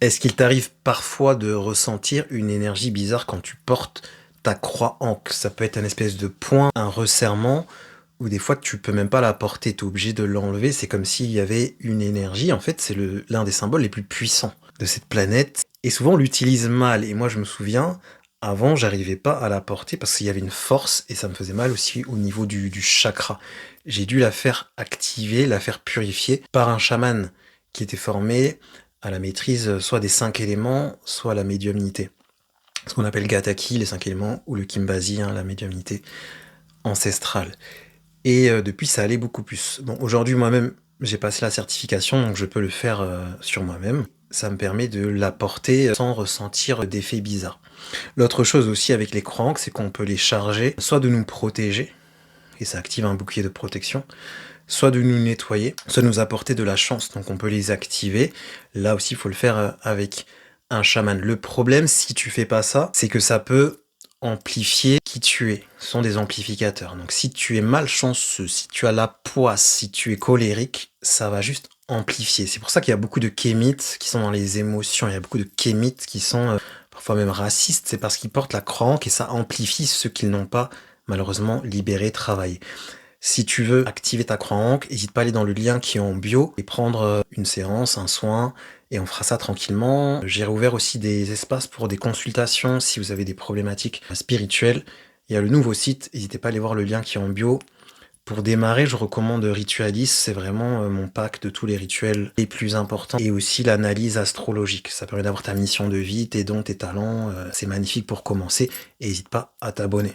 Est-ce qu'il t'arrive parfois de ressentir une énergie bizarre quand tu portes ta croix ankh? Ça peut être un espèce de point, un resserrement, ou des fois tu peux même pas la porter, tu es obligé de l'enlever. C'est comme s'il y avait une énergie. En fait, c'est l'un des symboles les plus puissants de cette planète. Et souvent on l'utilise mal. Et moi je me souviens, avant j'arrivais pas à la porter parce qu'il y avait une force et ça me faisait mal aussi au niveau du chakra. J'ai dû la faire activer, la faire purifier par un chaman qui était formé à la maîtrise soit des 5 éléments, soit à la médiumnité. Ce qu'on appelle Gataki, les 5 éléments, ou le Kimbasi, hein, la médiumnité ancestrale. Et depuis, ça allait beaucoup plus. Bon, aujourd'hui, moi-même, j'ai passé la certification, donc je peux le faire sur moi-même. Ça me permet de la porter sans ressentir d'effets bizarres. L'autre chose aussi avec les croix ankh, c'est qu'on peut les charger, soit de nous protéger, et ça active un bouclier de protection, soit de nous nettoyer, soit de nous apporter de la chance. Donc on peut les activer. Là aussi, il faut le faire avec un chaman. Le problème, si tu fais pas ça, c'est que ça peut amplifier qui tu es. Ce sont des amplificateurs. Donc si tu es malchanceux, si tu as la poisse, si tu es colérique, ça va juste amplifier. C'est pour ça qu'il y a beaucoup de kémites qui sont dans les émotions. Il y a beaucoup de kémites qui sont parfois même racistes. C'est parce qu'ils portent la croix ankh et ça amplifie ceux qu'ils n'ont pas malheureusement libéré, travaillé. Si tu veux activer ta croix ankh, n'hésite pas à aller dans le lien qui est en bio et prendre une séance, un soin, et on fera ça tranquillement. J'ai rouvert aussi des espaces pour des consultations si vous avez des problématiques spirituelles. Il y a le nouveau site, n'hésitez pas à aller voir le lien qui est en bio. Pour démarrer, je recommande Ritualis, c'est vraiment mon pack de tous les rituels les plus importants. Et aussi l'analyse astrologique, ça permet d'avoir ta mission de vie, tes dons, tes talents, c'est magnifique pour commencer. Et n'hésite pas à t'abonner.